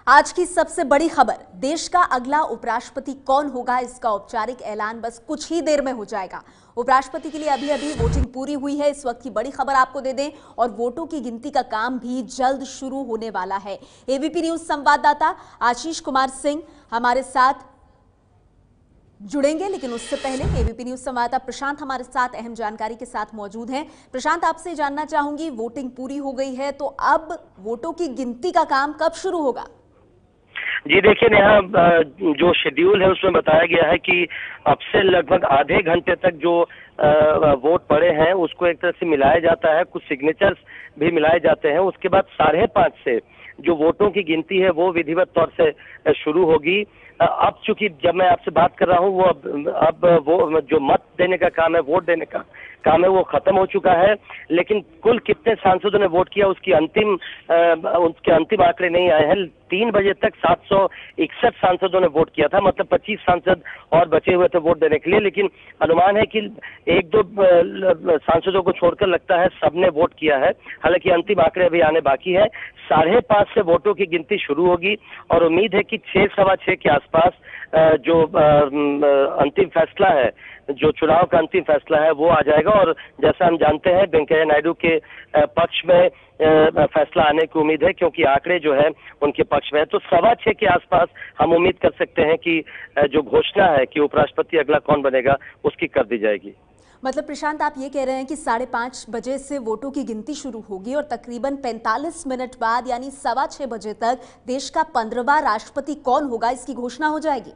आज की सबसे बड़ी खबर, देश का अगला उपराष्ट्रपति कौन होगा इसका औपचारिक ऐलान बस कुछ ही देर में हो जाएगा। उपराष्ट्रपति के लिए अभी अभी वोटिंग पूरी हुई है। इस वक्त की बड़ी खबर आपको दे दें, और वोटों की गिनती का काम भी जल्द शुरू होने वाला है। एबीपी न्यूज संवाददाता आशीष कुमार सिंह हमारे साथ जुड़ेंगे, लेकिन उससे पहले एबीपी न्यूज संवाददाता प्रशांत हमारे साथ अहम जानकारी के साथ मौजूद हैं। प्रशांत, आपसे जानना चाहूंगी, वोटिंग पूरी हो गई है तो अब वोटों की गिनती का काम कब शुरू होगा? जी देखिए नेहा, जो शेड्यूल है उसमें बताया गया है कि अब से लगभग आधे घंटे तक जो वोट पड़े हैं उसको एक तरह से मिलाया जाता है, कुछ सिग्नेचर्स भी मिलाए जाते हैं। उसके बाद 5:30 से जो वोटों की गिनती है वो विधिवत तौर से शुरू होगी। अब चूंकि जब मैं आपसे बात कर रहा हूँ वो अब वो जो मत देने का काम है, वोट देने का काम है, वो खत्म हो चुका है। लेकिन कुल कितने सांसदों ने वोट किया उसके अंतिम आंकड़े नहीं आए हैं। 3 बजे तक 761 सांसदों ने वोट किया था, मतलब 25 सांसद और बचे हुए थे वोट देने के लिए। लेकिन अनुमान है कि 1-2 सांसदों को छोड़कर लगता है सबने वोट किया है। हालांकि अंतिम आंकड़े अभी आने बाकी है। 5:30 से वोटों की गिनती शुरू होगी और उम्मीद है कि 6, सवा 6 के आसपास जो अंतिम फैसला है, जो चुनाव का अंतिम फैसला है वो आ जाएगा। और जैसा हम जानते हैं वेंकैया नायडू के पक्ष में फैसला आने की उम्मीद है, क्योंकि आंकड़े जो है उनके पक्ष में है। तो 6:15 के आसपास हम उम्मीद कर सकते हैं कि जो घोषणा है कि उपराष्ट्रपति अगला कौन बनेगा उसकी कर दी जाएगी। मतलब प्रशांत, आप ये कह रहे हैं कि 5:30 बजे से वोटों की गिनती शुरू होगी और तकरीबन 45 मिनट बाद यानी 6:15 बजे तक देश का 15वां राष्ट्रपति कौन होगा इसकी घोषणा हो जाएगी?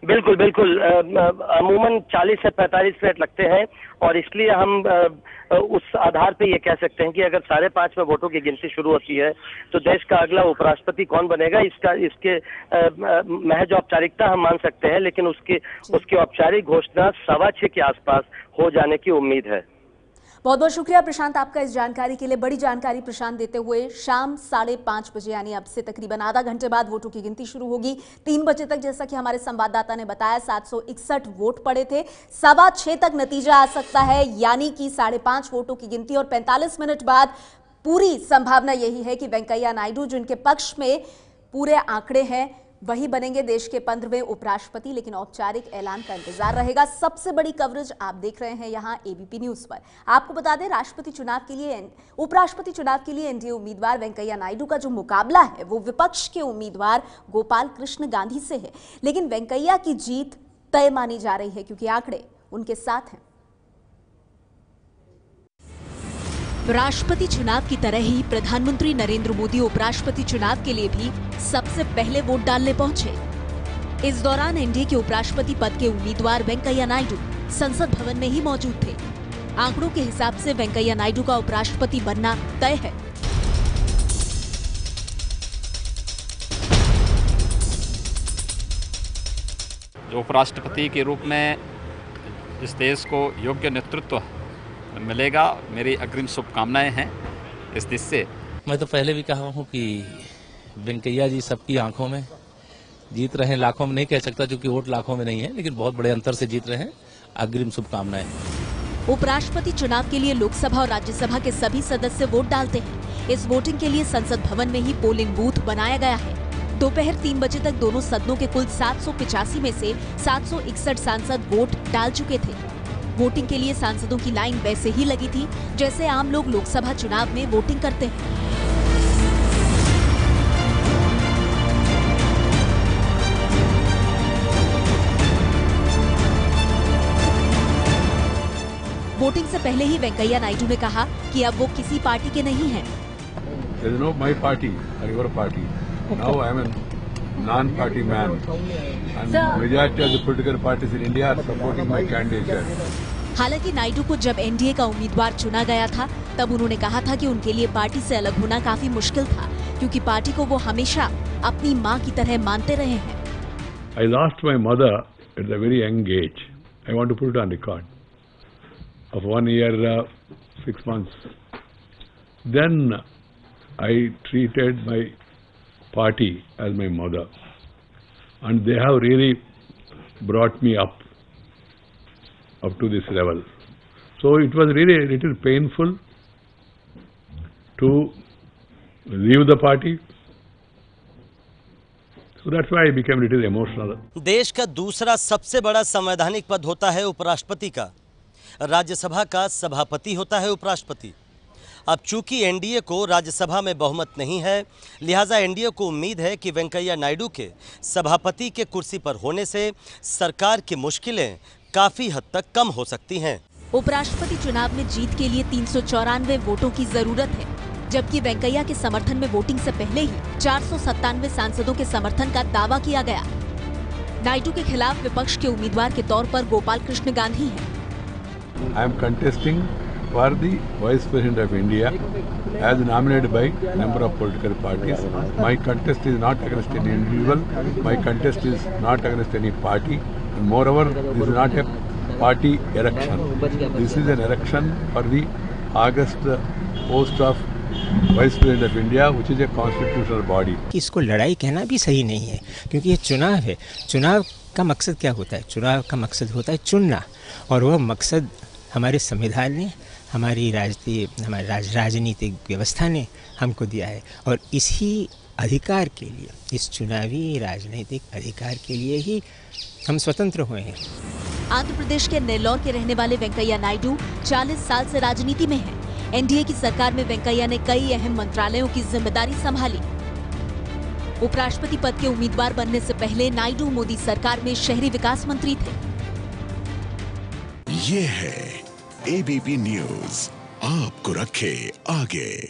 बिल्कुल बिल्कुल, अमूमन 40 से 45 मिनट लगते हैं और इसलिए हम उस आधार पे ये कह सकते हैं कि अगर 5:30 में वोटों की गिनती शुरू होती है तो देश का अगला उपराष्ट्रपति कौन बनेगा इसके महज औपचारिकता हम मान सकते हैं, लेकिन उसकी औपचारिक घोषणा 6:15 के आसपास हो जाने की उम्मीद है। बहुत बहुत शुक्रिया प्रशांत आपका इस जानकारी के लिए। बड़ी जानकारी प्रशांत देते हुए। शाम 5:30 बजे यानी अब से तकरीबन आधा घंटे बाद वोटों की गिनती शुरू होगी। 3 बजे तक, जैसा कि हमारे संवाददाता ने बताया, 761 वोट पड़े थे। 6:15 तक नतीजा आ सकता है, यानी कि 5:30 वोटों की गिनती और 45 मिनट बाद पूरी संभावना यही है कि वेंकैया नायडू, जिनके पक्ष में पूरे आंकड़े हैं, वही बनेंगे देश के 15वें उपराष्ट्रपति। लेकिन औपचारिक ऐलान का इंतजार रहेगा। सबसे बड़ी कवरेज आप देख रहे हैं यहां एबीपी न्यूज पर। आपको बता दें, उपराष्ट्रपति चुनाव के लिए एनडीए उम्मीदवार वेंकैया नायडू का जो मुकाबला है वो विपक्ष के उम्मीदवार गोपाल कृष्ण गांधी से है। लेकिन वेंकैया की जीत तय मानी जा रही है क्योंकि आंकड़े उनके साथ हैं। राष्ट्रपति चुनाव की तरह ही प्रधानमंत्री नरेंद्र मोदी उपराष्ट्रपति चुनाव के लिए भी सबसे पहले वोट डालने पहुंचे। इस दौरान एनडीए के उपराष्ट्रपति पद के उम्मीदवार वेंकैया नायडू संसद भवन में ही मौजूद थे। आंकड़ों के हिसाब से वेंकैया नायडू का उपराष्ट्रपति बनना तय है। जो उपराष्ट्रपति के रूप में इस देश को योग्य नेतृत्व मिलेगा, मेरी अग्रिम शुभकामनाएं हैं इस देश से। मैं तो पहले भी कहा हूं कि वेंकैया जी सबकी आंखों में जीत रहे हैं, लाखों में नहीं कह सकता क्योंकि वोट लाखों में नहीं है, लेकिन बहुत बड़े अंतर से जीत रहे हैं। अग्रिम शुभकामनाएं। उपराष्ट्रपति चुनाव के लिए लोकसभा और राज्यसभा के सभी सदस्य वोट डालते हैं। इस वोटिंग के लिए संसद भवन में ही पोलिंग बूथ बनाया गया है। दोपहर 3 बजे तक दोनों सदनों के कुल 785 में से 761 सांसद वोट डाल चुके थे। वोटिंग के लिए सांसदों की लाइन वैसे ही लगी थी जैसे आम लोग लोकसभा चुनाव में वोटिंग करते हैं। वोटिंग से पहले ही वेंकैया नायडू ने कहा कि अब वो किसी पार्टी के नहीं हैं। There is no my party or your party. Now I am a non-party man, and majority of the political parties in India are supporting my candidature. हालांकि नायडू को जब एनडीए का उम्मीदवार चुना गया था तब उन्होंने कहा था कि उनके लिए पार्टी से अलग होना काफी मुश्किल था, क्योंकि पार्टी को वो हमेशा अपनी मां की तरह मानते रहे हैं। I lost my mother at a very young age. I want to put it on record. Of 1 year, 6 months. Then I treated my party as my mother, and they have really brought me up to this level. So it was really a little painful to leave the party So that's why I became a little emotional. देश का दूसरा सबसे बड़ा संवैधानिक पद होता है उपराष्ट्रपति का। राज्यसभा का सभापति होता है उपराष्ट्रपति। अब चूंकि एनडीए को राज्यसभा में बहुमत नहीं है, लिहाजा एनडीए को उम्मीद है कि वेंकैया नायडू के सभापति के कुर्सी पर होने से सरकार की मुश्किलें काफी हद तक कम हो सकती हैं। उपराष्ट्रपति चुनाव में जीत के लिए 394 वोटों की जरूरत है, जबकि वेंकैया के समर्थन में वोटिंग से पहले ही 497 सांसदों के समर्थन का दावा किया गया। नायडू के खिलाफ विपक्ष के उम्मीदवार के तौर पर गोपाल कृष्ण गांधी हैं। I am contesting for the Vice President of India as nominated by number of political parties. My contest is not against any individual. My contest is not against any party. And moreover, this is not a party election. This is an election for the August post of Vice President of India, which is a constitutional body. इसको लड़ाई कहना भी सही नहीं है, क्योंकि ये चुनाव है। चुनाव का मकसद क्या होता है? चुनाव का मकसद होता है चुनना, और वह मकसद हमारे संविधान ने, हमारी राजनीतिक व्यवस्था ने हमको दिया है, और इसी अधिकार के लिए, इस चुनावी राजनीतिक अधिकार के लिए ही हम स्वतंत्र हुए हैं। आंध्र प्रदेश के नेल्लौर के रहने वाले वेंकैया नायडू 40 साल से राजनीति में हैं। एनडीए की सरकार में वेंकैया ने कई अहम मंत्रालयों की जिम्मेदारी संभाली। उपराष्ट्रपति पद के उम्मीदवार बनने से पहले नायडू मोदी सरकार में शहरी विकास मंत्री थे। ये है एबीपी न्यूज़, आपको रखे आगे।